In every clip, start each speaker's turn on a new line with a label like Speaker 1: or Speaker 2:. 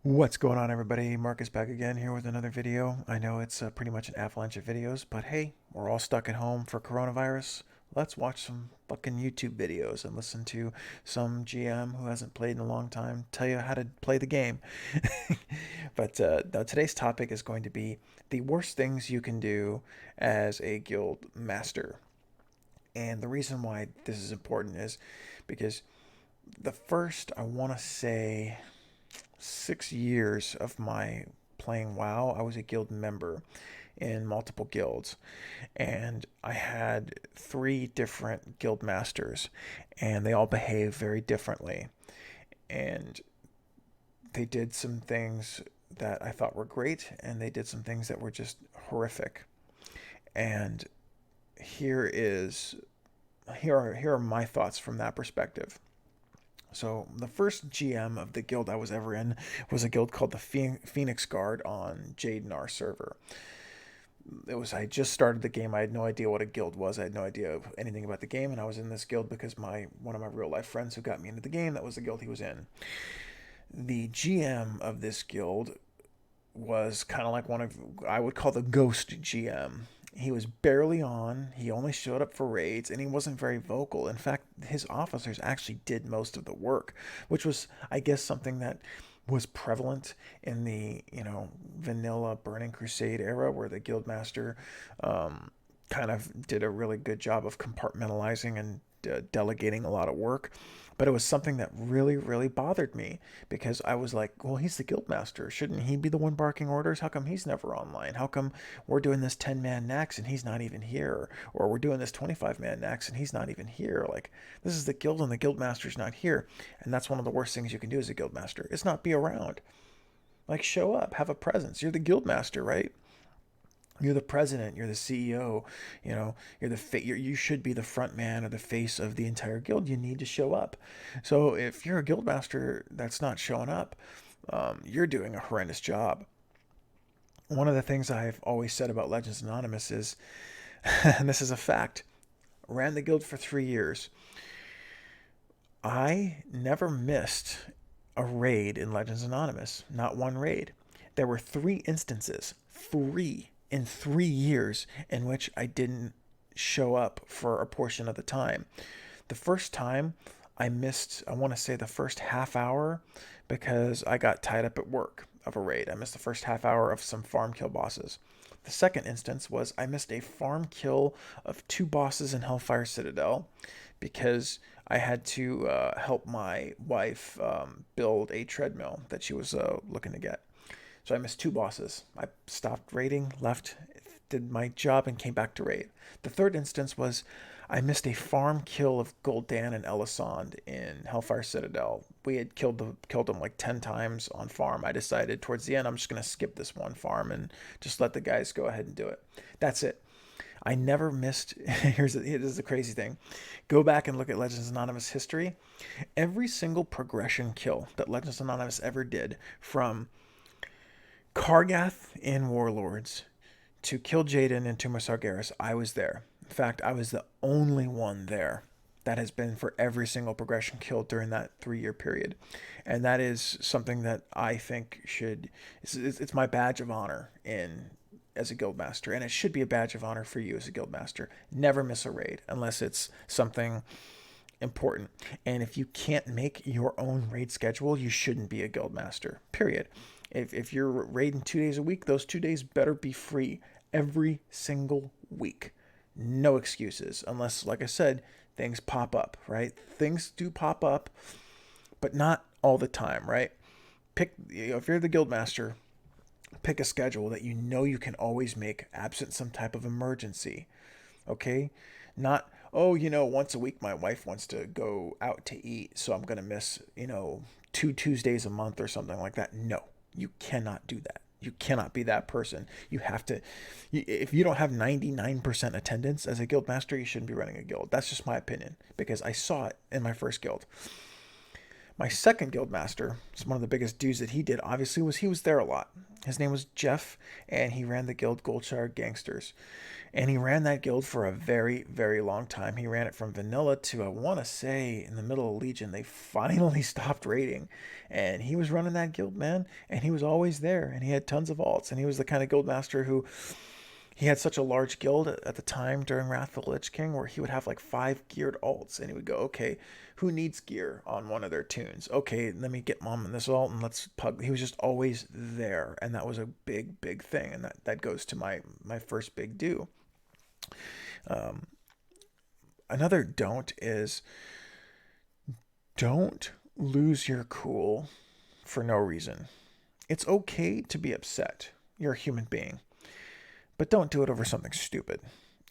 Speaker 1: What's going on, everybody? Marcus back again here with another video. I know it's pretty much an avalanche of videos, but hey, we're all stuck at home for coronavirus. Let's watch some fucking YouTube videos and listen to some GM who hasn't played in a long time tell you how to play the game. But now today's topic is going to be the worst things you can do as a guild master. And the reason why this is important is because the first, I want to say, 6 years of my playing WoW, I was a guild member in multiple guilds, and I had three different guild masters, and they all behave very differently. And they did some things that I thought were great, and they did some things that were just horrific. And here is here are my thoughts from that perspective. So the first GM of the guild I was ever in was a guild called the Phoenix Guard on Jadenar server. I just started the game. I had no idea what a guild was. I had no idea anything about the game, and I was in this guild because one of my real life friends who got me into the game, that was the guild he was in. The GM of this guild was kind of like one of, I would call, the ghost GM. He was barely on. He only showed up for raids, and he wasn't very vocal. In fact, his officers actually did most of the work, which was, I guess, something that was prevalent in the vanilla Burning Crusade era, where the guildmaster kind of did a really good job of compartmentalizing and delegating a lot of work. But it was something that really, really bothered me, because I was like, well, he's the guildmaster. Shouldn't he be the one barking orders? How come he's never online? How come we're doing this 10-man Nax and he's not even here? Or we're doing this 25-man Nax and he's not even here? Like, this is the guild and the guildmaster's not here. And that's one of the worst things you can do as a guildmaster. It's not be around. Like, show up, have a presence. You're the guildmaster, right? You're the president, you're the CEO, you should be the front man or the face of the entire guild. You need to show up. So if you're a guild master that's not showing up, you're doing a horrendous job. One of the things I've always said about Legends Anonymous is, and this is a fact, ran the guild for 3 years. I never missed a raid in Legends Anonymous, not one raid. There were three in 3 years, in which I didn't show up for a portion of the time. The first time I missed, I want to say, the first half hour because I got tied up at work of a raid. I missed the first half hour of some farm kill bosses. The second instance was I missed a farm kill of 2 bosses in Hellfire Citadel because I had to help my wife build a treadmill that she was looking to get. So I missed 2 bosses. I stopped raiding, left, did my job, and came back to raid. The third instance was I missed a farm kill of Gul'dan and Elisand in Hellfire Citadel. We had killed them like 10 times on farm. I decided towards the end I'm just going to skip this one farm and just let the guys go ahead and do it. That's it. I never missed. Here's the crazy thing. Go back and look at Legends Anonymous history. Every single progression kill that Legends Anonymous ever did, from Kargath in Warlords to kill Jaden in Tomb of Sargeras, I was there. In fact, I was the only one there. That has been for every single progression kill during that 3-year period. And that is something that I think it's my badge of honor as a guild master, and it should be a badge of honor for you as a guild master. Never miss a raid unless it's something important. And if you can't make your own raid schedule, you shouldn't be a guild master, period. If you're raiding 2 days a week, those 2 days better be free every single week. No excuses, unless, like I said, things pop up, right? Things do pop up, but not all the time, right? If you're the guild master, pick a schedule that you can always make absent some type of emergency, okay? Not, oh, once a week my wife wants to go out to eat, so I'm going to miss, 2 Tuesdays a month or something like that. No. You cannot do that. You cannot be that person. You have to, if you don't have 99% attendance as a guild master, you shouldn't be running a guild. That's just my opinion, because I saw it in my first guild. My second guild master, one of the biggest dues that he did, obviously, was he was there a lot. His name was Jeff, and he ran the guild Goldshire Gangsters. And he ran that guild for a very, very long time. He ran it from vanilla to, I want to say, in the middle of Legion, they finally stopped raiding. And he was running that guild, man. And he was always there. And he had tons of alts. And he was the kind of guild master who, he had such a large guild at the time during Wrath of the Lich King where he would have like 5 geared alts. And he would go, okay, who needs gear on one of their tunes? Okay, let me get mom in this alt and let's pug. He was just always there. And that was a big, big thing. And that goes to my first big do. Another don't is don't lose your cool for no reason. It's okay to be upset. You're a human being, but don't do it over something stupid.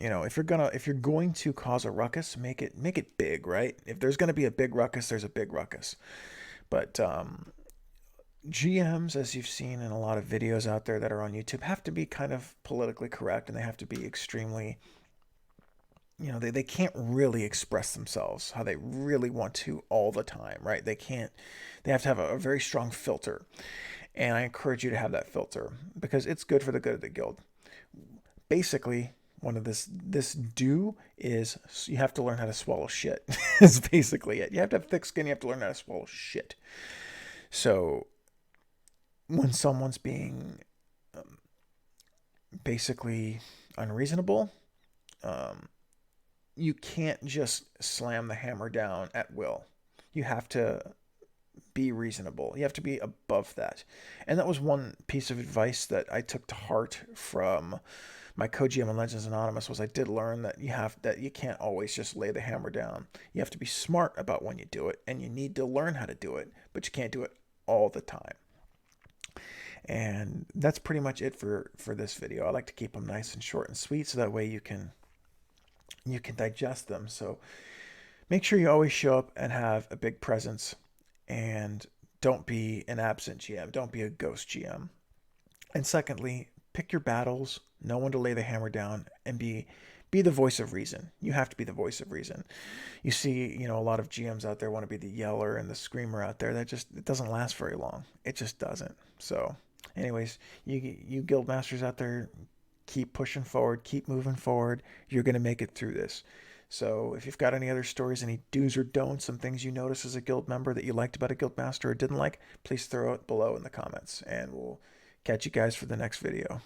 Speaker 1: If you're going to cause a ruckus, make it big, right? If there's going to be a big ruckus, there's a big ruckus. But GMs, as you've seen in a lot of videos out there that are on YouTube, have to be kind of politically correct, and they have to be extremely, they can't really express themselves how they really want to all the time, right? They have to have a very strong filter. And I encourage you to have that filter because it's good for the good of the guild. Basically, one of this do is you have to learn how to swallow shit. Is basically it. You have to have thick skin. You have to learn how to swallow shit. So when someone's being basically unreasonable, you can't just slam the hammer down at will. You have to be reasonable. You have to be above that. And that was one piece of advice that I took to heart from my co-GM on Legends Anonymous. Was I did learn that you can't always just lay the hammer down. You have to be smart about when you do it, and you need to learn how to do it, but you can't do it all the time. And that's pretty much it for this video. I like to keep them nice and short and sweet so that way you can digest them. So make sure you always show up and have a big presence, and don't be an absent GM. Don't be a ghost GM. And secondly, pick your battles, know when to lay the hammer down, and be the voice of reason. You have to be the voice of reason. You see, a lot of GMs out there want to be the yeller and the screamer out there. It doesn't last very long. It just doesn't. So anyways, you guild masters out there, keep pushing forward, keep moving forward. You're going to make it through this. So if you've got any other stories, any do's or don'ts, some things you noticed as a guild member that you liked about a guild master or didn't like, please throw it below in the comments, and we'll catch you guys for the next video.